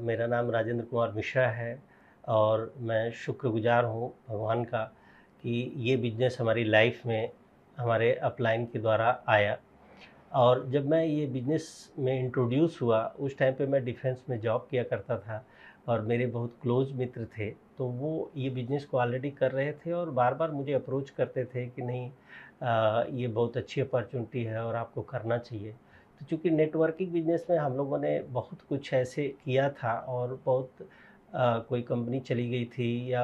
मेरा नाम राजेंद्र कुमार मिश्रा है और मैं शुक्रगुजार हूँ भगवान का कि ये बिज़नेस हमारी लाइफ में हमारे अपलाइन के द्वारा आया। और जब मैं ये बिज़नेस में इंट्रोड्यूस हुआ उस टाइम पे मैं डिफेंस में जॉब किया करता था और मेरे बहुत क्लोज़ मित्र थे, तो वो ये बिज़नेस को ऑलरेडी कर रहे थे और बार-बार मुझे अप्रोच करते थे कि नहीं ये बहुत अच्छी अपॉर्चुनिटी है और आपको करना चाहिए। तो चूँकि नेटवर्किंग बिज़नेस में हम लोगों ने बहुत कुछ ऐसे किया था और बहुत कोई कंपनी चली गई थी या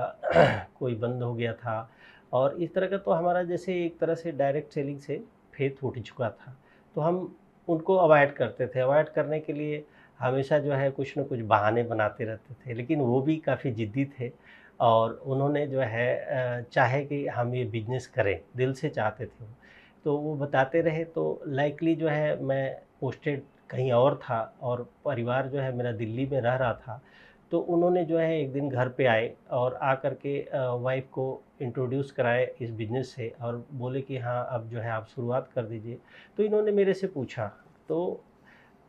कोई बंद हो गया था और इस तरह का, तो हमारा जैसे एक तरह से डायरेक्ट सेलिंग से फेथ उठ चुका था। तो हम उनको अवॉइड करते थे। अवॉइड करने के लिए हमेशा जो है कुछ न कुछ बहाने बनाते रहते थे, लेकिन वो भी काफ़ी ज़िद्दी थे और उन्होंने जो है चाहे कि हम ये बिज़नेस करें, दिल से चाहते थे वो। तो वो बताते रहे, तो लाइकली जो है मैं पोस्टेड कहीं और था और परिवार जो है मेरा दिल्ली में रह रहा था। तो उन्होंने जो है एक दिन घर पे आए और आकर के वाइफ़ को इंट्रोड्यूस कराए इस बिज़नेस से और बोले कि हाँ, अब जो है आप शुरुआत कर दीजिए। तो इन्होंने मेरे से पूछा, तो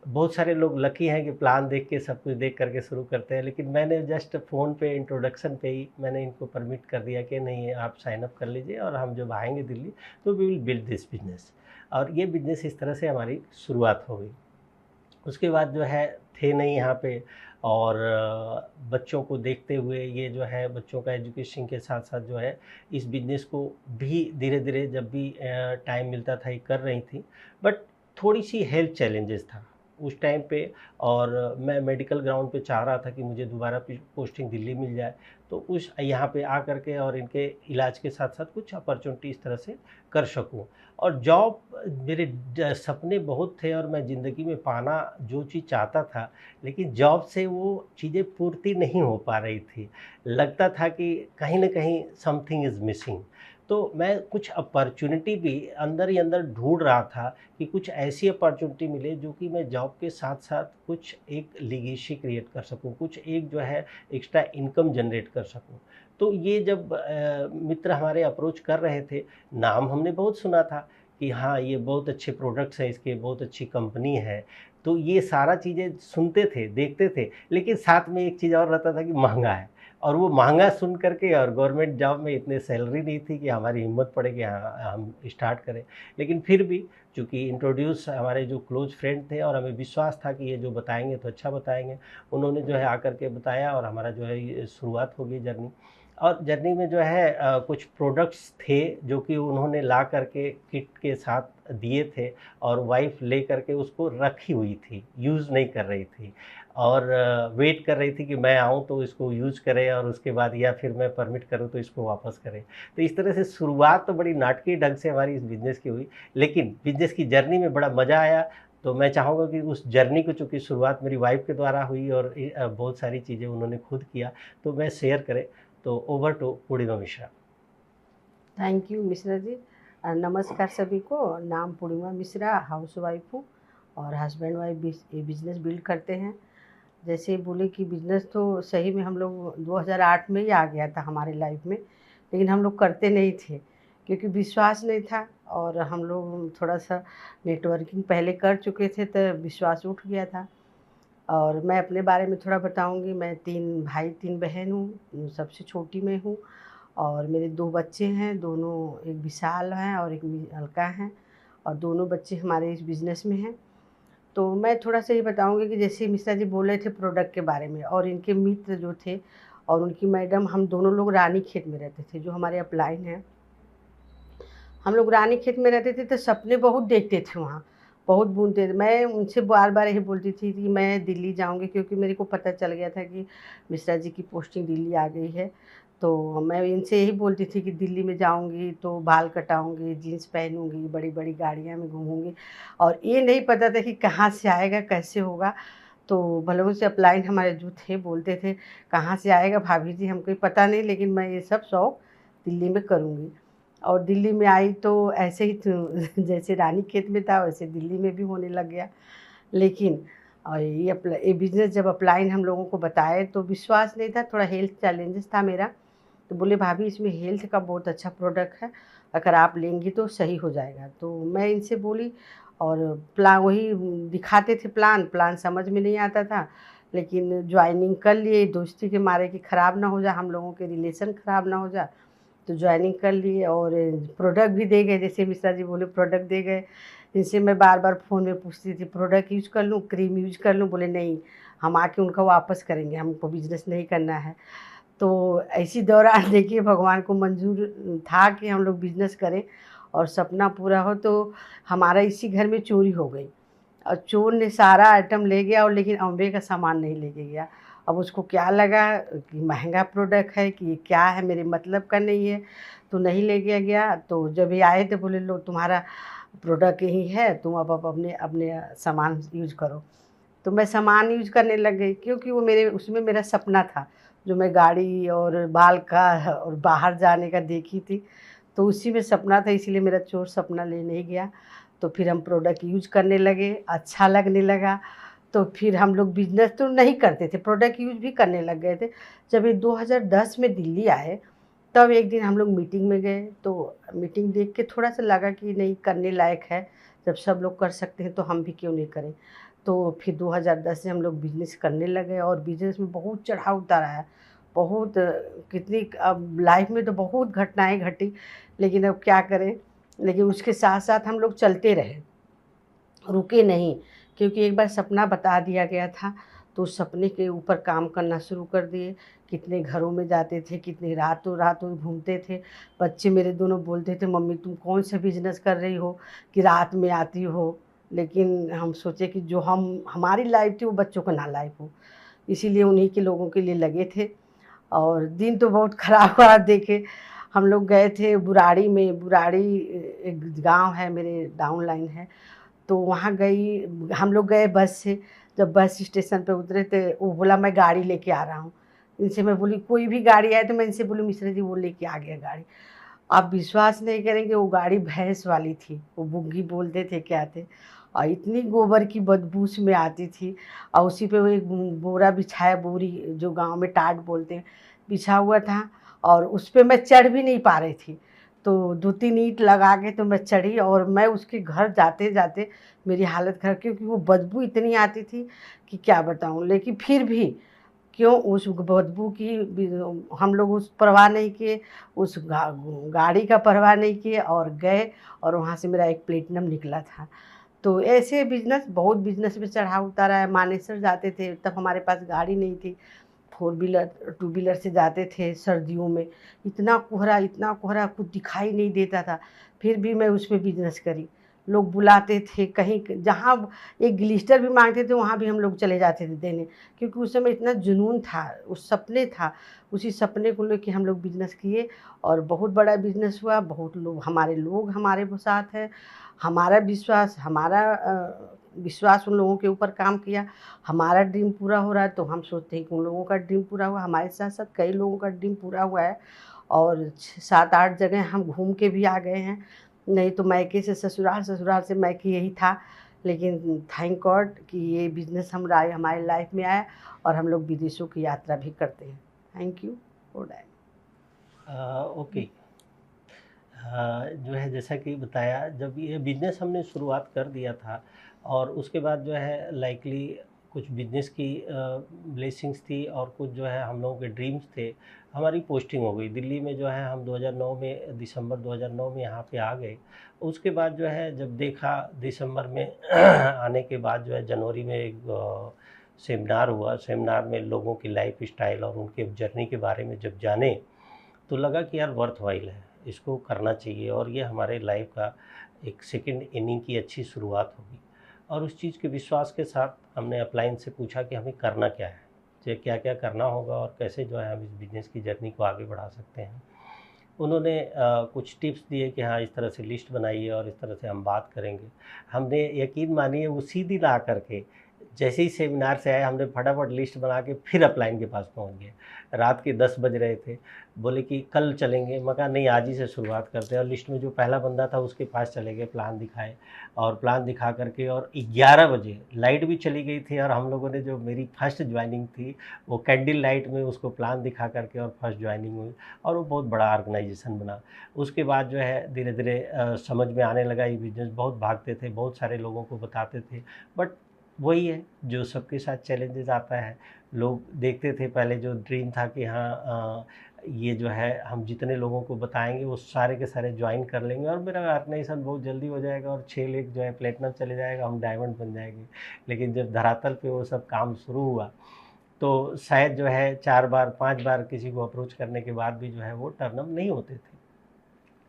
बहुत सारे लोग लकी हैं कि प्लान देख के सब कुछ देख कर के शुरू करते हैं, लेकिन मैंने जस्ट फ़ोन पे इंट्रोडक्शन पे ही मैंने इनको परमिट कर दिया कि नहीं, आप साइन अप कर लीजिए और हम जब आएँगे दिल्ली तो we will build this business. और ये बिज़नेस इस तरह से हमारी शुरुआत हो गई। उसके बाद जो है थे नहीं यहाँ पे और बच्चों को देखते हुए ये जो है बच्चों का एजुकेशन के साथ-साथ जो है इस बिज़नेस को भी धीरे-धीरे जब भी टाइम मिलता था ये कर रही थी। बट थोड़ी-सी हेल्थ चैलेंजेस था उस टाइम पे और मैं मेडिकल ग्राउंड पे चाह रहा था कि मुझे दोबारा पोस्टिंग दिल्ली मिल जाए। तो उस यहाँ पे आकर के और इनके इलाज के साथ-साथ कुछ अपॉर्च्युनिटी इस तरह से कर सकूँ। और जॉब मेरे सपने बहुत थे और मैं ज़िंदगी में पाना जो चीज़ चाहता था, लेकिन जॉब से वो चीज़ें पूर्ति नहीं हो पा रही थी। लगता था कि कहीं न कहीं समथिंग इज़ मिसिंग। तो मैं कुछ अपॉर्च्युनिटी भी अंदर ही अंदर ढूँढ रहा था कि कुछ ऐसी अपॉर्च्युनिटी मिले जो कि मैं जॉब के साथ-साथ कुछ एक लीगेसी क्रिएट कर सकूँ, कुछ एक जो है एक्स्ट्रा इनकम जनरेट कर सकूँ। तो ये जब मित्र हमारे अप्रोच कर रहे थे, नाम हमने बहुत सुना था कि हाँ, ये बहुत अच्छे प्रोडक्ट्स हैं इसके, बहुत अच्छी कंपनी है। तो ये सारा चीज़ें सुनते थे, देखते थे, लेकिन साथ में एक चीज़ और रहता था कि महँगा है और वो महँगा सुन कर के और गवर्नमेंट जॉब में इतनी सैलरी नहीं थी कि हमारी हिम्मत पड़े कि हाँ, हम स्टार्ट करें। लेकिन फिर भी चूँकि इंट्रोड्यूस हमारे जो क्लोज़ फ्रेंड थे और हमें विश्वास था कि ये जो बताएँगे तो अच्छा बताएँगे। उन्होंने जो है आकर के बताया और हमारा जो है ये शुरुआत हो गई जर्नी। और जर्नी में जो है कुछ प्रोडक्ट्स थे जो कि उन्होंने ला कर के किट के साथ दिए थे और वाइफ़ ले कर के उसको रखी हुई थी, यूज़ नहीं कर रही थी और वेट कर रही थी कि मैं आऊँ तो इसको यूज़ करे और उसके बाद या फिर मैं परमिट करूँ तो इसको वापस करे। तो इस तरह से शुरुआत तो बड़ी नाटकीय ढंग से हमारी इस बिज़नेस की हुई, लेकिन बिज़नेस की जर्नी में बड़ा मज़ा आया। तो मैं चाहूँगा कि उस जर्नी को, चूँकि शुरुआत मेरी वाइफ़ के द्वारा हुई और बहुत सारी चीज़ें उन्होंने खुद किया, तो मैं शेयर करें। तो over to Purnima Mishra. Thank you Mishra ji. नमस्कार सभी को। नाम पूर्णिमा मिश्रा, हाउसवाइफ हूँ और हस्बैंड वाइफ ये बिज़नेस बिल्ड करते हैं। जैसे बोले कि बिज़नेस तो सही में हम लोग 2008 में ही आ गया था हमारे लाइफ में, लेकिन हम लोग करते नहीं थे क्योंकि विश्वास नहीं था और हम लोग थोड़ा-सा नेटवर्किंग पहले कर चुके थे तो विश्वास उठ गया था। और मैं अपने बारे में थोड़ा बताऊँगी। मैं 3 भाई 3 बहन हूँ, सबसे छोटी मैं हूँ और मेरे 2 बच्चे हैं, दोनों एक विशाल हैं और एक अलका हैं और दोनों बच्चे हमारे इस बिज़नेस में हैं। तो मैं थोड़ा-सा ये बताऊँगी कि जैसे मिश्रा जी बोल रहे थे प्रोडक्ट के बारे में और इनके मित्र जो थे और उनकी मैडम, हम दोनों लोग रानीखेत में रहते थे, जो हमारे अपलाइन हैं। हम लोग रानीखेत में रहते थे तो सपने बहुत देखते थे वहाँ, बहुत बुनते थे। मैं उनसे बार-बार यही बोलती थी कि मैं दिल्ली जाऊँगी क्योंकि मेरे को पता चल गया था कि मिश्रा जी की पोस्टिंग दिल्ली आ गई है। तो मैं इनसे यही बोलती थी कि दिल्ली में जाऊँगी तो बाल कटाऊँगी, जीन्स पहनूँगी, बड़ी-बड़ी गाड़ियाँ में घूमूँगी और ये नहीं पता था कि कहाँ से आएगा, कैसे होगा। तो भलों से अपलाइन हमारे जो थे बोलते थे, "कहाँ से आएगा भाभी जी, हमको पता नहीं, लेकिन मैं ये सब शौक दिल्ली में करूँगी।" और दिल्ली में आई तो ऐसे ही तो जैसे रानीखेत में था वैसे दिल्ली में भी होने लग गया। लेकिन ये बिज़नेस जब अपलाइन हम लोगों को बताए तो विश्वास नहीं था, थोड़ा हेल्थ चैलेंजेस था मेरा। तो बोले भाभी इसमें हेल्थ का बहुत अच्छा प्रोडक्ट है, अगर आप लेंगी तो सही हो जाएगा। तो मैं इनसे बोली और वही दिखाते थे प्लान, प्लान समझ में नहीं आता था। लेकिन ज्वाइनिंग कर लिए दोस्ती के मारे कि ख़राब ना हो जाए, हम लोगों के रिलेशन ख़राब ना हो जाए, तो ज्वाइनिंग कर लिए। और प्रोडक्ट भी दे गए, जैसे मिश्रा जी बोले प्रोडक्ट दे गए। जिनसे मैं बार बार फ़ोन में पूछती थी प्रोडक्ट यूज कर लूँ, क्रीम यूज कर लूँ, बोले नहीं हम आके उनका वापस करेंगे, हमको बिजनेस नहीं करना है। तो ऐसी दौरान देखिए भगवान को मंजूर था कि हम लोग बिजनेस करें और सपना पूरा हो। तो हमारा इसी घर में चोरी हो गई और चोर ने सारा आइटम ले गया, और लेकिन अम्बे का सामान नहीं लेके गया। अब उसको क्या लगा कि महंगा प्रोडक्ट है, कि ये क्या है, मेरे मतलब का नहीं है, तो नहीं ले गया गया। तो जब ये आए थे बोले लो तुम्हारा प्रोडक्ट यही है, तुम अब अपने अपने सामान यूज करो। तो मैं सामान यूज करने लग गई, क्योंकि वो मेरे उसमें मेरा सपना था, जो मैं गाड़ी और बाल का और बाहर जाने का देखी थी, तो उसी में सपना था, इसीलिए मेरा चोर सपना ले नहीं गया। तो फिर हम प्रोडक्ट यूज करने लगे, अच्छा लगने लगा। तो फिर हम लोग बिजनेस तो नहीं करते थे, प्रोडक्ट यूज भी करने लग गए थे। जब ये 2010 में दिल्ली आए, तब एक दिन हम लोग मीटिंग में गए, तो मीटिंग देख के थोड़ा सा लगा कि नहीं करने लायक है, जब सब लोग कर सकते हैं तो हम भी क्यों नहीं करें। तो फिर 2010 से हम लोग बिजनेस करने लगे, और बिजनेस में बहुत चढ़ाव उतार आया, बहुत कितनी अब लाइफ में तो बहुत घटनाएं घटी, लेकिन अब क्या करें। लेकिन उसके साथ साथ हम लोग चलते रहे, रुके नहीं, क्योंकि एक बार सपना बता दिया गया था, तो उस सपने के ऊपर काम करना शुरू कर दिए। कितने घरों में जाते थे, कितनी रातों रातों घूमते थे। बच्चे मेरे दोनों बोलते थे मम्मी तुम कौन सा बिजनेस कर रही हो कि रात में आती हो। लेकिन हम सोचे कि जो हमारी लाइफ थी वो बच्चों का ना लाइफ हो, इसीलिए उन्हीं के लोगों के लिए लगे थे। और दिन तो बहुत ख़राब हुआ देखे। हम लोग गए थे बुराड़ी में, बुराड़ी एक गांव है मेरे डाउन लाइन है, तो वहाँ गई, हम लोग गए बस से। जब बस स्टेशन पे उतरे थे, वो बोला मैं गाड़ी लेके आ रहा हूँ। इनसे मैं बोली कोई भी गाड़ी आए, तो मैं इनसे बोली मिश्रा जी वो लेके आ गया गाड़ी। आप विश्वास नहीं करेंगे, वो गाड़ी भैंस वाली थी, वो बुग्गी बोलते थे क्या थे, और इतनी गोबर की बदबू उसमें आती थी। और उसी पे वो एक बोरा बिछाया, बोरी जो गांव में टाट बोलते हैं, बिछा हुआ था, और उस पे मैं चढ़ भी नहीं पा रही थी। तो 2-3 ईंट लगा के तो मैं चढ़ी, और मैं उसके घर जाते जाते मेरी हालत खराब, क्योंकि वो बदबू इतनी आती थी कि क्या बताऊँ। लेकिन फिर भी क्यों उस बदबू की हम लोग उस परवाह नहीं किए, उस गाड़ी का परवाह नहीं किए, और गए, और वहाँ से मेरा एक प्लेटिनम निकला था। तो ऐसे बिजनेस, बहुत बिजनेस में चढ़ाव उतारा है। मानेसर जाते थे, तब हमारे पास गाड़ी नहीं थी, 4 व्हीलर 2 व्हीलर से जाते थे सर्दियों में। इतना कोहरा कुछ दिखाई नहीं देता था, फिर भी मैं उसमें बिजनेस करी। लोग बुलाते थे कहीं, जहाँ एक ग्लिस्टर भी मांगते थे वहाँ भी हम लोग चले जाते थे देने, क्योंकि उस समय इतना जुनून था, उस सपने था। उसी सपने को लेके हम लोग बिजनेस किए, और बहुत बड़ा बिजनेस हुआ। बहुत लोग हमारे साथ हैं, हमारा विश्वास उन लोगों के ऊपर काम किया। हमारा ड्रीम पूरा हो रहा है, तो हम सोचते हैं कि उन लोगों का ड्रीम पूरा हुआ, हमारे साथ साथ कई लोगों का ड्रीम पूरा हुआ है। और 7-8 जगह हम घूम के भी आ गए हैं। नहीं तो मायके से ससुराल, ससुराल से मायके यही था। लेकिन थैंक गॉड कि ये बिज़नेस हमारे लाइफ में आया, और हम लोग विदेशों की यात्रा भी करते हैं। Thank you for that. Okay. जो है जैसा कि बताया, जब ये बिज़नेस हमने शुरुआत कर दिया था, और उसके बाद जो है लाइकली कुछ बिज़नेस की ब्लेसिंग्स थी, और कुछ जो है हम लोगों के ड्रीम्स थे। हमारी पोस्टिंग हो गई दिल्ली में, जो है हम 2009 में, दिसंबर 2009 में यहाँ पे आ गए। उसके बाद जो है जब देखा दिसंबर में आने के बाद जो है जनवरी में एक सेमिनार हुआ। सेमिनार में लोगों की लाइफ स्टाइल और उनके जर्नी के बारे में जब जाने, तो लगा कि यार वर्थ वाइल है, इसको करना चाहिए, और ये हमारे लाइफ का एक सेकंड इनिंग की अच्छी शुरुआत होगी। और उस चीज़ के विश्वास के साथ हमने अपलाइन से पूछा कि हमें करना क्या है, जो क्या क्या करना होगा, और कैसे जो है हम इस बिज़नेस की जर्नी को आगे बढ़ा सकते हैं। उन्होंने कुछ टिप्स दिए कि हाँ इस तरह से लिस्ट बनाइए और इस तरह से हम बात करेंगे। हमने, यकीन मानिए, उसी दिन आ करके, जैसे ही सेमिनार से आए, हमने फटाफट लिस्ट बना के फिर अपलाइन के पास पहुंच गए। रात के 10 बज रहे थे, बोले कि कल चलेंगे। मैं कहा नहीं, आज ही से शुरुआत करते हैं। और लिस्ट में जो पहला बंदा था उसके पास चले गए, प्लान दिखाए, और प्लान दिखा करके, और 11 बजे लाइट भी चली गई थी, और हम लोगों ने, जो मेरी फर्स्ट ज्वाइनिंग थी, वो कैंडल लाइट में उसको प्लान दिखा करके और फर्स्ट ज्वाइनिंग हुई, और वो बहुत बड़ा ऑर्गेनाइजेशन बना। उसके बाद जो है धीरे धीरे समझ में आने लगा ये बिज़नेस। बहुत भागते थे, बहुत सारे लोगों को बताते थे, बट वही है जो सबके साथ चैलेंजेस आता है। लोग देखते थे पहले, जो ड्रीम था कि हाँ ये जो है हम जितने लोगों को बताएंगे वो सारे के सारे ज्वाइन कर लेंगे और मेरा ऑर्गेनाइजेशन बहुत जल्दी हो जाएगा और 6 लेख जो है प्लेटिनम चले जाएगा, हम डायमंड बन जाएंगे। लेकिन जब धरातल पे वो सब काम शुरू हुआ तो शायद जो है 4 बार 5 बार किसी को अप्रोच करने के बाद भी जो है वो टर्न अप नहीं होते थे।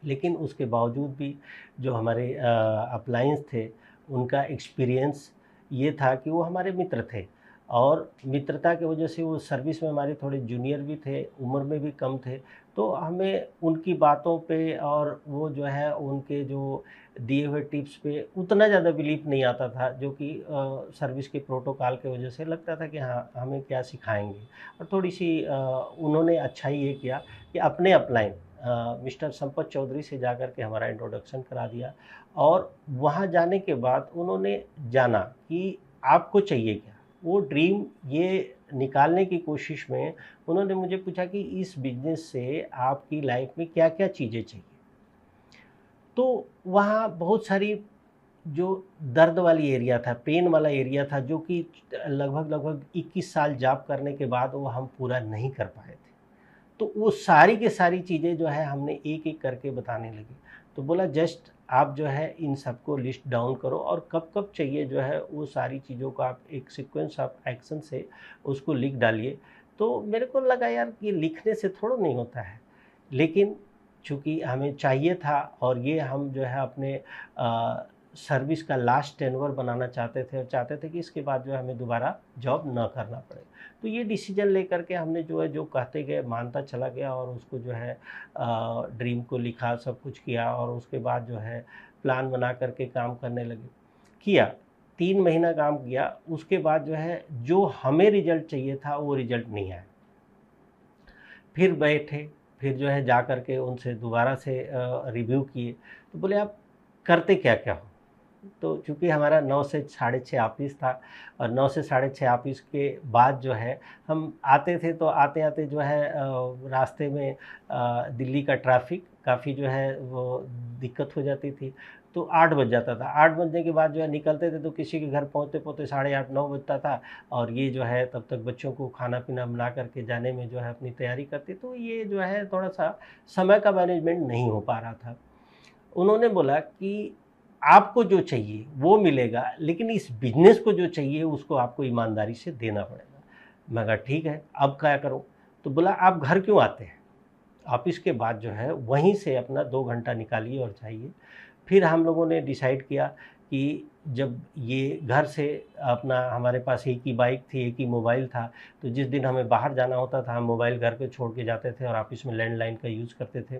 लेकिन उसके बावजूद भी जो हमारे अपलायंस थे उनका एक्सपीरियंस ये था कि वो हमारे मित्र थे और मित्रता की वजह से वो सर्विस में हमारे थोड़े जूनियर भी थे, उम्र में भी कम थे। तो हमें उनकी बातों पे और वो जो है उनके जो दिए हुए टिप्स पे उतना ज़्यादा बिलीव नहीं आता था, जो कि सर्विस के प्रोटोकॉल की वजह से लगता था कि हाँ हमें क्या सिखाएंगे। और थोड़ी सी उन्होंने अच्छा ही ये किया कि अपने अपलाइन मिस्टर संपत चौधरी से जाकर के हमारा इंट्रोडक्शन करा दिया और वहाँ जाने के बाद उन्होंने जाना कि आपको चाहिए क्या। वो ड्रीम ये निकालने की कोशिश में उन्होंने मुझे पूछा कि इस बिजनेस से आपकी लाइफ में क्या क्या चीज़ें चाहिए। तो वहाँ बहुत सारी जो दर्द वाली एरिया था, पेन वाला एरिया था, जो कि लगभग 21 साल जॉब करने के बाद वो हम पूरा नहीं कर पाए थे। तो वो सारी की सारी चीज़ें जो है हमने एक-एक करके बताने लगे। तो बोला जस्ट आप जो है इन सबको लिस्ट डाउन करो और कब-कब चाहिए जो है वो सारी चीज़ों को आप एक सीक्वेंस ऑफ एक्शन से उसको लिख डालिए। तो मेरे को लगा यार ये लिखने से थोड़ा नहीं होता है। लेकिन चूँकि हमें चाहिए था और ये हम जो है अपने सर्विस का लास्ट टेन्योर बनाना चाहते थे और चाहते थे कि इसके बाद जो है हमें दोबारा जॉब ना करना पड़े। तो ये डिसीजन लेकर के हमने जो है जो कहते गए मानता चला गया और उसको जो है ड्रीम को लिखा, सब कुछ किया और उसके बाद जो है प्लान बना करके काम करने लगे। किया 3 महीना काम किया, उसके बाद जो है जो हमें रिजल्ट चाहिए था वो रिजल्ट नहीं आया। फिर बैठे, फिर जो है जा कर के उनसे दोबारा से रिव्यू किए। तो बोले आप करते क्या-क्या हो? तो चूँकि हमारा 9 से साढ़े 6 ऑफ़िस था और 9 से साढ़े 6 ऑफ़िस के बाद जो है हम आते थे, तो आते-आते जो है रास्ते में दिल्ली का ट्रैफ़िक काफ़ी जो है वो दिक्कत हो जाती थी। तो 8 बज जाता था। 8 बजने के बाद जो है निकलते थे तो किसी के घर पहुँचते-पहुँचते साढ़े 8 9 बजता था और ये जो है तब तक बच्चों को खाना-पीना बना कर के जाने में जो है अपनी तैयारी करते। तो ये जो है थोड़ा-सा समय का मैनेजमेंट नहीं हो पा रहा था। उन्होंने बोला कि आपको जो चाहिए वो मिलेगा, लेकिन इस बिज़नेस को जो चाहिए उसको आपको ईमानदारी से देना पड़ेगा। मैं कहा ठीक है, अब क्या करूँ? तो बोला आप घर क्यों आते हैं? ऑफ़िस के बाद जो है वहीं से अपना 2 घंटा निकालिए और जाइए। फिर हम लोगों ने डिसाइड किया कि जब ये घर से अपना हमारे पास एक ही बाइक थी, एक ही मोबाइल था, तो जिस दिन हमें बाहर जाना होता था हम मोबाइल घर पे छोड़ के जाते थे और ऑफ़िस में लैंडलाइन का यूज़ करते थे।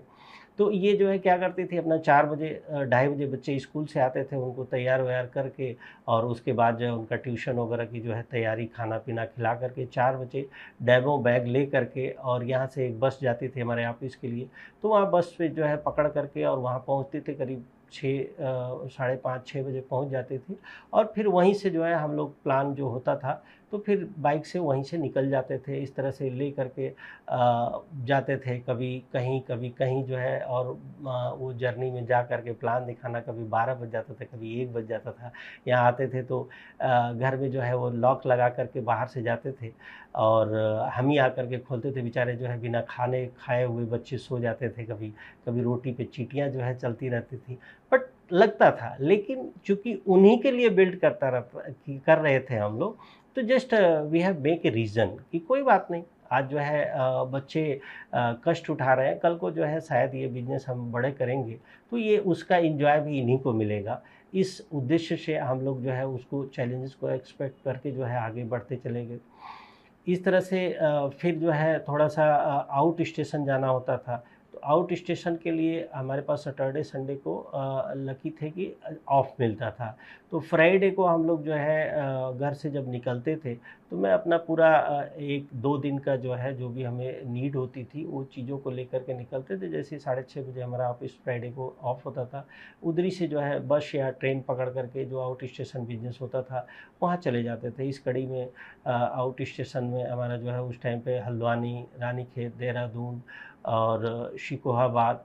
तो ये जो है क्या करती थी अपना 4 बजे 2:30 बजे बच्चे स्कूल से आते थे, उनको तैयार-वैयार करके और उसके बाद जो है उनका ट्यूशन वगैरह की जो है तैयारी, खाना-पीना खिला करके 4 बजे डैबो बैग ले करके और यहाँ से एक बस जाती थी हमारे ऑफ़िस के लिए। तो वहाँ बस पे जो है पकड़ करके और वहाँ पहुँचते थे करीब 6 साढ़े 5 6 बजे पहुँच जाते थे और फिर वहीं से जो है हम लोग प्लान जो होता था, तो फिर बाइक से वहीं से निकल जाते थे। इस तरह से ले करके जाते थे, कभी कहीं जो है और वो जर्नी में जा कर के प्लान दिखाना, कभी 12 बज जाता था, कभी 1 बज जाता था। यहाँ आते थे तो घर में जो है वो लॉक लगा कर के बाहर से जाते थे और हम ही आकर के खोलते थे। बेचारे जो है बिना खाने खाए हुए बच्चे सो जाते थे, कभी रोटी पे चींटियाँ जो है चलती रहती थी। बट लगता था, लेकिन चूँकि उन्हीं के लिए बिल्ड करता रहता कि कर रहे थे हम लोग, तो just we have make a reason कि कोई बात नहीं, आज जो है बच्चे कष्ट उठा रहे हैं, कल को जो है शायद ये बिज़नेस हम बड़े करेंगे, तो ये उसका एन्जॉय भी इन्हीं को मिलेगा। इस उद्देश्य से हम लोग जो है उसको चैलेंजेस को एक्सपेक्ट करके जो है आगे बढ़ते चले गए। इस तरह से फिर जो है थोड़ा-सा आउट स्टेशन जाना होता था, तो आउट स्टेशन के लिए हमारे पास सैटरडे संडे को लकी थे कि ऑफ मिलता था। तो फ्राइडे को हम लोग जो है घर से जब निकलते थे, तो मैं अपना पूरा 1-2 दिन का जो है जो भी हमें नीड होती थी, वो चीज़ों को लेकर के निकलते थे। जैसे 6:30 बजे हमारा ऑफ़िस फ्राइडे को ऑफ होता था, उधरी से जो है बस या ट्रेन पकड़ कर के जो आउट स्टेशन बिज़नेस होता था, वहाँ चले जाते थे। इस कड़ी में आउट स्टेशन में हमारा जो है उस टाइम पे हल्द्वानी, रानीखेत, देहरादून और शिकोहाबाद,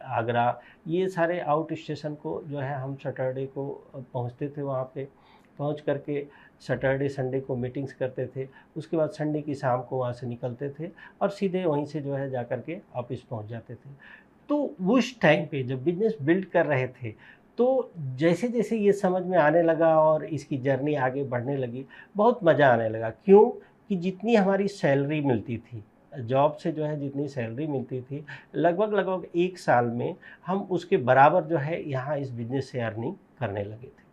आगरा, ये सारे आउट स्टेशन को जो है हम सैटरडे को पहुँचते थे वहाँ पे। पहुंच करके सैटरडे संडे को मीटिंग्स करते थे, उसके बाद संडे की शाम को वहाँ से निकलते थे और सीधे वहीं से जो है जा कर के ऑफिस पहुँच जाते थे। तो उस टाइम पे जब बिज़नेस बिल्ड कर रहे थे, तो जैसे-जैसे ये समझ में आने लगा और इसकी जर्नी आगे बढ़ने लगी, बहुत मज़ा आने लगा। क्यों? कि जितनी हमारी सैलरी मिलती थी, जॉब से जो है जितनी सैलरी मिलती थी, लगभग-लगभग 1 साल में हम उसके बराबर जो है यहाँ इस बिज़नेस से अर्निंग करने लगे थे।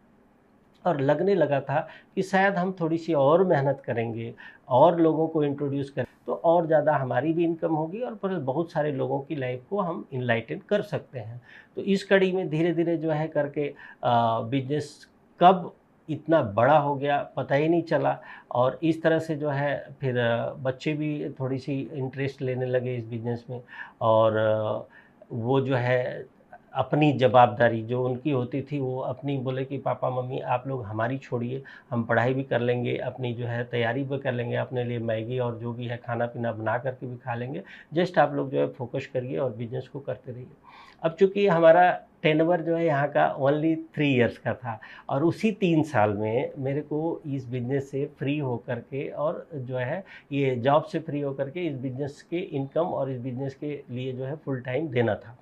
और लगने लगा था कि शायद हम थोड़ी-सी और मेहनत करेंगे और लोगों को इंट्रोड्यूस करें, तो और ज़्यादा हमारी भी इनकम होगी और प्लस बहुत सारे लोगों की लाइफ़ को हम इनलाइटन कर सकते हैं। तो इस कड़ी में धीरे-धीरे जो है करके बिज़नेस कब इतना बड़ा हो गया पता ही नहीं चला और इस तरह से जो है फिर बच्चे भी थोड़ी-सी इंटरेस्ट लेने लगे इस बिज़नेस में और वो जो है अपनी जवाबदारी जो उनकी होती थी वो अपनी बोले कि पापा मम्मी आप लोग हमारी छोड़िए, हम पढ़ाई भी कर लेंगे, अपनी जो है तैयारी भी कर लेंगे, अपने लिए मैगी और जो भी है खाना-पीना बना कर के भी खा लेंगे, जस्ट आप लोग जो है फ़ोकस करिए और बिज़नेस को करते रहिए। अब चूँकि हमारा टेन्योर जो है यहाँ का ओनली 3 इयर्स का था और उसी 3 साल में मेरे को इस बिज़नेस से फ्री होकर के और जो है ये जॉब से फ्री होकर के इस बिज़नेस के इनकम और इस बिज़नेस के लिए जो है फुल टाइम देना था।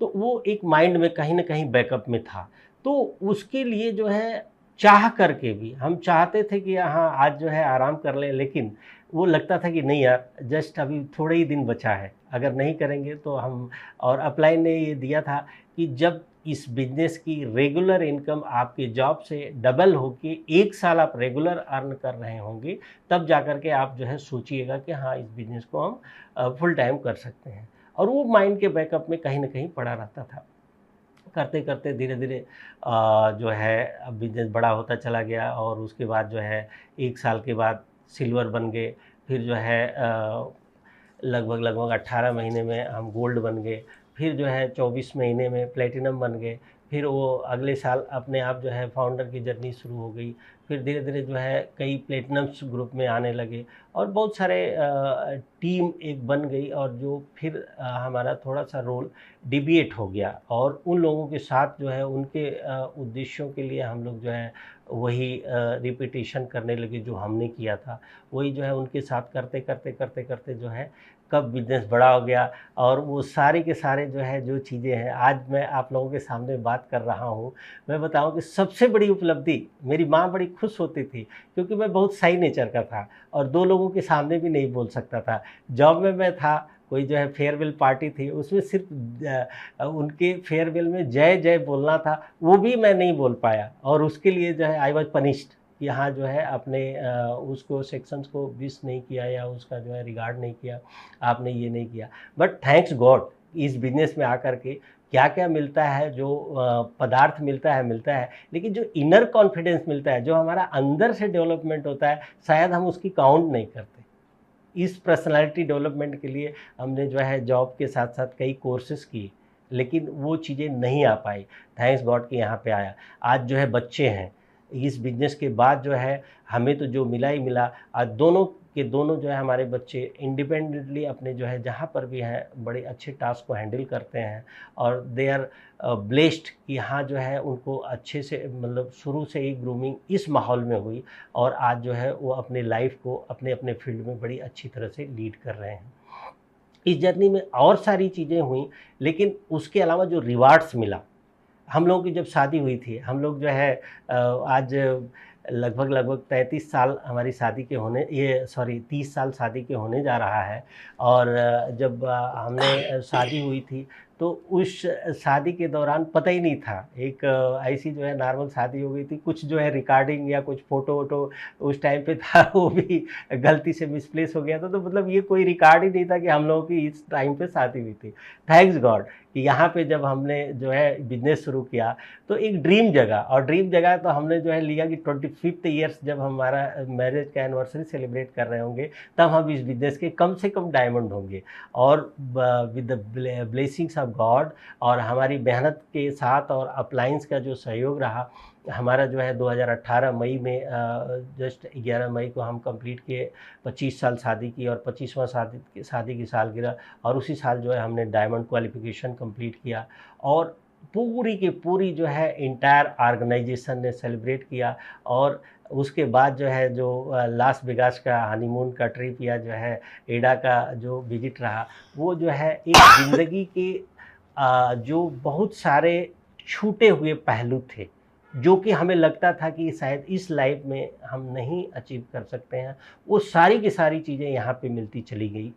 तो वो एक माइंड में कहीं न कहीं बैकअप में था। तो उसके लिए जो है चाह करके भी हम चाहते थे कि हाँ, आज जो है आराम कर लें, लेकिन वो लगता था कि नहीं यार, जस्ट अभी थोड़े ही दिन बचा है, अगर नहीं करेंगे तो हम और अपलाइन ने ये दिया था कि जब इस बिज़नेस की रेगुलर इनकम आपके जॉब से डबल होके 1 साल आप रेगुलर अर्न कर रहे होंगे, तब जाकर के आप जो है सोचिएगा कि हाँ, इस बिज़नेस को हम फुल टाइम कर सकते हैं। और वो माइंड के बैकअप में कहीं न कहीं पड़ा रहता था। करते-करते धीरे-धीरे जो है अब बिज़नेस बड़ा होता चला गया और उसके बाद जो है 1 साल के बाद सिल्वर बन गए, फिर जो है लगभग-लगभग 18 महीने में हम गोल्ड बन गए, फिर जो है 24 महीने में प्लैटिनम बन गए, फिर वो अगले साल अपने आप जो है फाउंडर की जर्नी शुरू हो गई। फिर धीरे-धीरे जो है कई प्लैटिनम्स ग्रुप में आने लगे और बहुत सारे टीम एक बन गई और जो फिर हमारा थोड़ा-सा रोल डिविएट हो गया और उन लोगों के साथ जो है उनके उद्देश्यों के लिए हम लोग जो है वही रिपिटिशन करने लगे जो हमने किया था। वही जो है उनके साथ करते-करते जो है कब बिज़नेस बड़ा हो गया और वो सारे के सारे जो है जो चीज़ें हैं आज मैं आप लोगों के सामने बात कर रहा हूँ। मैं बताऊँ कि सबसे बड़ी उपलब्धि मेरी माँ बड़ी खुश होती थी क्योंकि मैं बहुत शाई नेचर का था और 2 लोगों के सामने भी नहीं बोल सकता था। जॉब में मैं था, कोई जो है फेयरवेल पार्टी थी उसमें सिर्फ़ उनके फेयरवेल में जय जय बोलना था, वो भी मैं नहीं बोल पाया और उसके लिए जो है आई वाज़ पनिश्ड। यहाँ जो है अपने उसको सेक्शंस को विश नहीं किया या उसका जो है रिगार्ड नहीं किया, आपने ये नहीं किया। बट थैंक्स गॉड इस बिज़नेस में आकर के क्या-क्या मिलता है जो पदार्थ मिलता है, लेकिन जो इनर कॉन्फिडेंस मिलता है, जो हमारा अंदर से डेवलपमेंट होता है, शायद हम उसकी काउंट नहीं करते। इस पर्सनैलिटी डेवलपमेंट के लिए हमने जो है जॉब के साथ-साथ कई कोर्सेज़ किए, लेकिन वो चीज़ें नहीं आ पाई। थैंक्स गॉड कि यहाँ पे आया। आज जो है बच्चे हैं, इस बिज़नेस के बाद जो है हमें तो जो मिला ही मिला। आज दोनों के दोनों जो है हमारे बच्चे इंडिपेंडेंटली अपने जो है जहाँ पर भी हैं बड़े अच्छे टास्क को हैंडल करते हैं और दे आर ब्लेस्ड कि यहाँ जो है उनको अच्छे से मतलब शुरू से ही ग्रूमिंग इस माहौल में हुई और आज जो है वो अपने लाइफ को अपने-अपने फील्ड में बड़ी अच्छी तरह से लीड कर रहे हैं। इस जर्नी में और सारी चीज़ें हुई, लेकिन उसके अलावा जो रिवार्ड्स मिला, हम लोगों की जब शादी हुई थी, हम लोग जो है आज लगभग-लगभग 33 साल हमारी शादी के होने ये सॉरी 30 साल शादी के होने जा रहा है और जब हमने शादी हुई थी, तो उस शादी के दौरान पता ही नहीं था। एक ऐसी जो है नॉर्मल शादी हो गई थी, कुछ जो है रिकॉर्डिंग या कुछ फ़ोटो-वोटो उस टाइम पे था, वो भी गलती से मिसप्लेस हो गया था, तो मतलब ये कोई रिकॉर्ड ही नहीं था कि हम लोगों की इस टाइम पे शादी हुई थी। थैंक्स गॉड कि यहाँ पे जब हमने जो है बिज़नेस शुरू किया, तो एक ड्रीम जगा और ड्रीम जगा तो हमने जो है लिया कि 25th ईयर्स जब हमारा मैरिज का एनिवर्सरी सेलिब्रेट कर रहे होंगे, तब हम इस बिज़नेस के कम से कम डायमंड होंगे और with the blessings of God और हमारी मेहनत के साथ और अपलाइंस का जो सहयोग रहा, हमारा जो है 2018 मई में जस्ट 11 मई को हम कंप्लीट किए 25 साल शादी की और 25वां शादी की सालगिरह और उसी साल जो है हमने डायमंड क्वालिफ़िकेशन कंप्लीट किया और पूरी की पूरी जो है इंटायर ऑर्गेनाइजेशन ने सेलिब्रेट किया। और उसके बाद जो है जो लास वेगास का हनीमून का ट्रिप या जो है एडा का जो विजिट रहा, वो जो है एक ज़िंदगी के जो बहुत सारे छूटे हुए पहलू थे, जो कि हमें लगता था कि शायद इस लाइफ में हम नहीं अचीव कर सकते हैं, वो सारी की सारी चीज़ें यहाँ पे मिलती चली गई।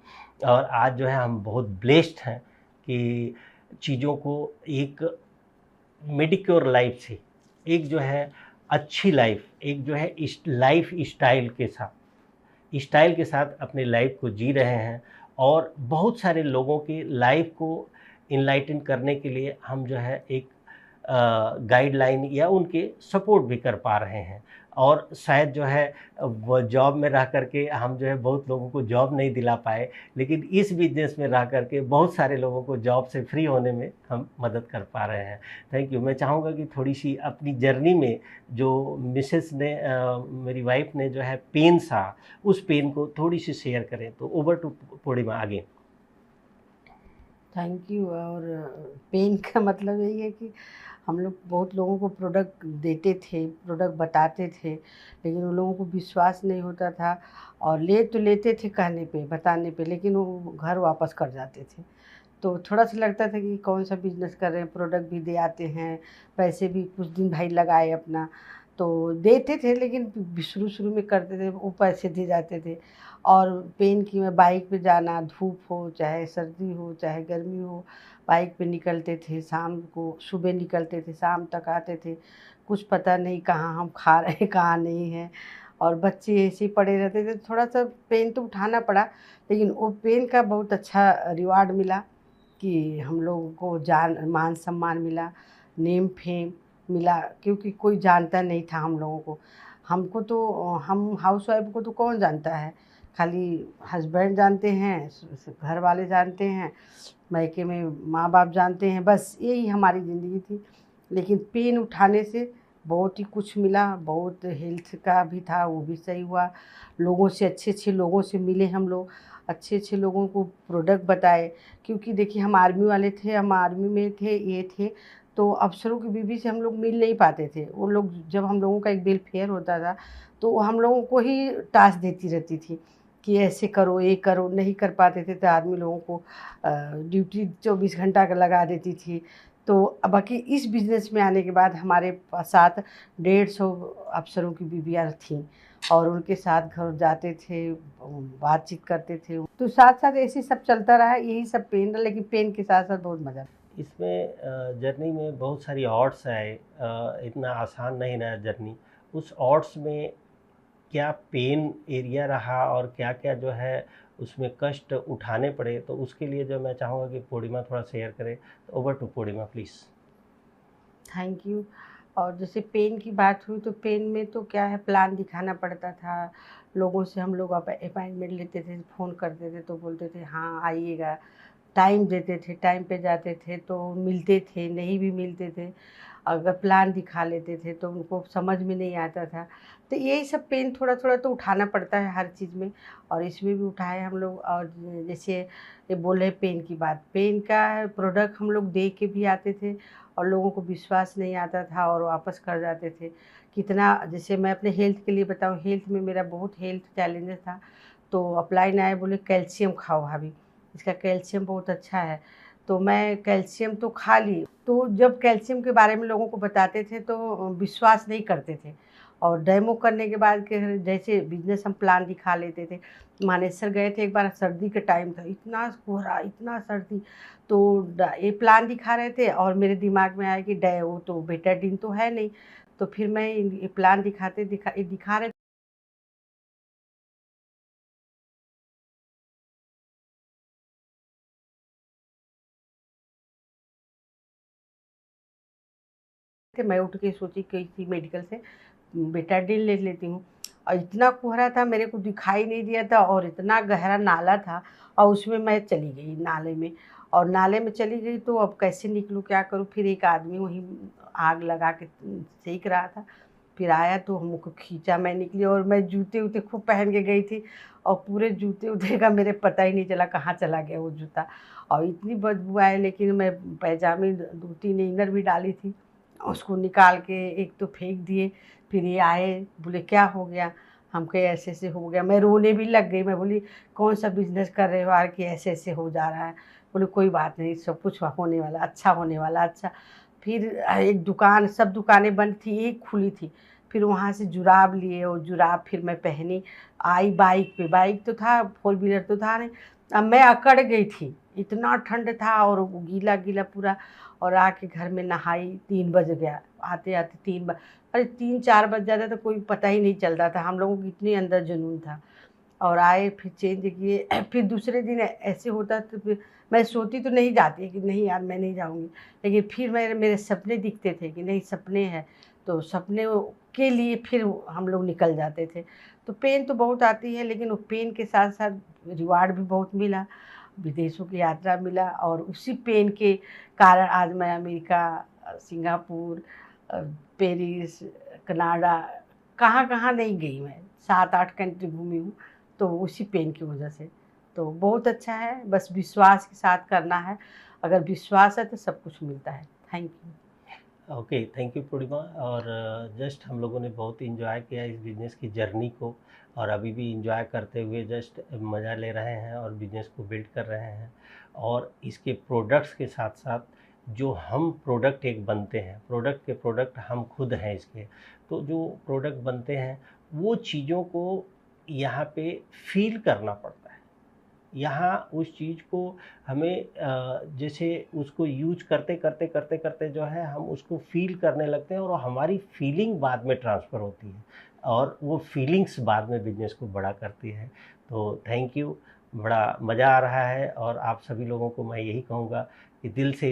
और आज जो है हम बहुत ब्लेस्ड हैं कि चीज़ों को एक मेडिक्योर लाइफ से एक जो है अच्छी लाइफ, एक जो है इस लाइफ स्टाइल के साथ अपने लाइफ को जी रहे हैं। और बहुत सारे लोगों की लाइफ को इनलाइटन करने के लिए हम जो है एक गाइडलाइन या उनके सपोर्ट भी कर पा रहे हैं। और शायद जो है वो जॉब में रह करके हम जो है बहुत लोगों को जॉब नहीं दिला पाए, लेकिन इस बिजनेस में रह करके बहुत सारे लोगों को जॉब से फ्री होने में हम मदद कर पा रहे हैं। Thank you. मैं चाहूँगा कि थोड़ी सी अपनी जर्नी में जो मिसेस ने मेरी वाइफ ने जो है पेन सहा, उस पेन को थोड़ी सी शेयर करें। तो ओवर टू पूर्णिमा आगे। Thank you. और पेन का मतलब यही है कि हम लोग बहुत लोगों को प्रोडक्ट देते थे, प्रोडक्ट बताते थे, लेकिन उन लोगों को विश्वास नहीं होता था। और ले तो लेते थे कहने पे, बताने पे, लेकिन वो घर वापस कर जाते थे। तो थोड़ा सा लगता था कि कौन सा बिजनेस कर रहे हैं, प्रोडक्ट भी दे आते हैं, पैसे भी कुछ दिन भाई लगाए अपना, तो देते थे, लेकिन शुरू शुरू में करते थे वो पैसे दे जाते थे। और पेन की मैं बाइक पे जाना, धूप हो चाहे सर्दी हो चाहे गर्मी हो, बाइक पे निकलते थे, शाम को सुबह निकलते थे, शाम तक आते थे, कुछ पता नहीं कहाँ हम खा रहे हैं कहाँ नहीं है। और बच्चे ऐसे ही पड़े रहते थे। थोड़ा सा पेन तो उठाना पड़ा, लेकिन वो पेन का बहुत अच्छा रिवार्ड मिला कि हम लोगों को जान मान सम्मान मिला, नेम फेम मिला, क्योंकि कोई जानता नहीं था हम लोगों को। हमको तो हम हाउसवाइफ को तो कौन जानता है, खाली हस्बैंड जानते हैं, घर वाले जानते हैं, मायके में माँ बाप जानते हैं, बस यही हमारी ज़िंदगी थी। लेकिन पेन उठाने से बहुत ही कुछ मिला, बहुत हेल्थ का भी था वो भी सही हुआ, लोगों से अच्छे अच्छे लोगों से मिले हम लोग, अच्छे अच्छे लोगों को प्रोडक्ट बताए। क्योंकि देखिए हम आर्मी वाले थे, हम आर्मी में थे, ये थे, तो अफ़सरों की बीवी से हम लोग मिल नहीं पाते थे। वो लोग जब हम लोगों का एक वेलफेयर होता था तो हम लोगों को ही टास्क देती रहती थी कि ऐसे करो, ये करो, नहीं कर पाते थे तो आदमी लोगों को ड्यूटी 24 घंटा का लगा देती थी। तो अब बाकी इस बिज़नेस में आने के बाद हमारे साथ 150 अफ़सरों की बीवियाँ थीं, और उनके साथ घर जाते थे, बातचीत करते थे। तो साथ-साथ ऐसे सब चलता रहा, यही सब पेन रहा, लेकिन पेन के साथ-साथ बहुत मज़ा। इसमें जर्नी में बहुत सारी ऑड्स आए, इतना आसान नहीं रहा जर्नी। उस ऑड्स में क्या पेन एरिया रहा और क्या-क्या जो है उसमें कष्ट उठाने पड़े, तो उसके लिए जो मैं चाहूँगा कि पूर्णिमा थोड़ा शेयर करें। तो over to Purnima please. Thank you. और जैसे पेन की बात हुई तो पेन में तो क्या है, प्लान दिखाना पड़ता था। लोगों से हम लोग अपॉइंटमेंट लेते थे, फ़ोन करते थे तो बोलते थे हाँ आइएगा। टाइम देते थे, टाइम पे जाते थे तो मिलते थे, नहीं भी मिलते थे। अगर प्लान दिखा लेते थे तो उनको समझ में नहीं आता था। तो यही सब पेन थोड़ा-थोड़ा तो उठाना पड़ता है हर चीज़ में, और इसमें भी उठाए हम लोग। और जैसे ये बोले पेन की बात, पेन का प्रोडक्ट हम लोग दे के भी आते थे और लोगों को विश्वास नहीं आता था और वापस कर जाते थे। कितना, जैसे मैं अपने हेल्थ के लिए बताऊँ, हेल्थ में मेरा बहुत हेल्थ चैलेंजेस था, तो अपलाइन आए, बोले कैल्शियम खाओ भाभी, इसका कैल्शियम बहुत अच्छा है। तो मैं कैल्शियम तो खा ली, तो जब कैल्शियम के बारे में लोगों को बताते थे तो विश्वास नहीं करते थे। और डेमो करने के बाद के जैसे बिज़नेस हम प्लान दिखा लेते थे। मानेसर गए थे एक बार, सर्दी का टाइम था, इतना कोहरा, इतना सर्दी, तो ये प्लान दिखा रहे थे और मेरे दिमाग में आया कि वो तो बेटाडीन तो है नहीं। तो फिर मैं ये प्लान दिखा रहे थे, मैं उठ के सोची किसी मेडिकल से बेटाडीन ले लेती हूँ। और इतना कोहरा था, मेरे को दिखाई नहीं दिया था, और इतना गहरा नाला था, और उसमें मैं चली गई नाले में। और नाले में चली गई तो अब कैसे निकलूँ, क्या करूँ? फिर एक आदमी वहीं आग लगा के सेक रहा था, फिर आया तो हमको खींचा, मैं निकली और मैं जूते वूते खूब पहन के गई थी और पूरे जूते वूते का मेरे पता ही नहीं चला कहाँ चला गया वो जूता। और इतनी बदबू आए, लेकिन मैं पैजामे 2-3 इनर भी डाली थी, उसको निकाल के एक तो फेंक दिए। फिर ये आए, बोले क्या हो गया? हम कहे ऐसे ऐसे हो गया। मैं रोने भी लग गई। मैं बोली कौन सा बिजनेस कर रहे हो यार कि ऐसे ऐसे हो जा रहा है? बोले कोई बात नहीं, सब कुछ होने वाला, अच्छा होने वाला, अच्छा। फिर एक दुकान, सब दुकानें बंद थी, एक खुली थी। फिर वहाँ से जुराब लिए और जुराब फिर मैं पहनी, आई बाइक पे। बाइक तो था, 4 व्हीलर तो था नहीं। अब मैं अकड़ गई थी, इतना ठंड था और वो गीला गीला पूरा। और आके घर में नहाई, 3 बज गया, आते आते 3 बज, अरे 3-4 बज जाता तो कोई पता ही नहीं चलता था, हम लोगों को इतनी अंदर जुनून था। और आए फिर चेंज किए। फिर दूसरे दिन ऐसे होता तो फिर मैं सोती तो नहीं जाती कि नहीं यार मैं नहीं जाऊँगी, लेकिन फिर मेरे सपने दिखते थे कि नहीं सपने हैं, तो सपने के लिए फिर हम लोग निकल जाते थे। तो पेन तो बहुत आती है, लेकिन वो पेन के साथ साथ रिवार्ड भी बहुत मिला, विदेशों की यात्रा मिला। और उसी पेन के कारण आज मैं अमेरिका, सिंगापुर, पेरिस, कनाडा, कहाँ-कहाँ नहीं गई मैं, 7-8 कंट्री घूमी हूँ। तो उसी पेन की वजह से। तो बहुत अच्छा है, बस विश्वास के साथ करना है। अगर विश्वास है तो सब कुछ मिलता है। Thank you. Okay, thank you Purnima. और जस्ट हम लोगों ने बहुत इन्जॉय किया इस बिज़नेस की जर्नी को, और अभी भी इन्जॉय करते हुए जस्ट मज़ा ले रहे हैं और बिज़नेस को बिल्ड कर रहे हैं। और इसके प्रोडक्ट्स के साथ साथ जो हम प्रोडक्ट एक बनते हैं, प्रोडक्ट के प्रोडक्ट हम खुद हैं इसके। तो जो प्रोडक्ट बनते हैं वो चीज़ों को यहाँ पे फ़ील करना पड़ता है। यहाँ उस चीज़ को हमें जैसे उसको यूज़ करते करते जो है हम उसको फ़ील करने लगते हैं, और हमारी फ़ीलिंग बाद में ट्रांसफ़र होती है, और वो फ़ीलिंग्स बाद में बिज़नेस को बड़ा करती है। तो थैंक यू, बड़ा मज़ा आ रहा है। और आप सभी लोगों को मैं यही कहूँगा कि दिल से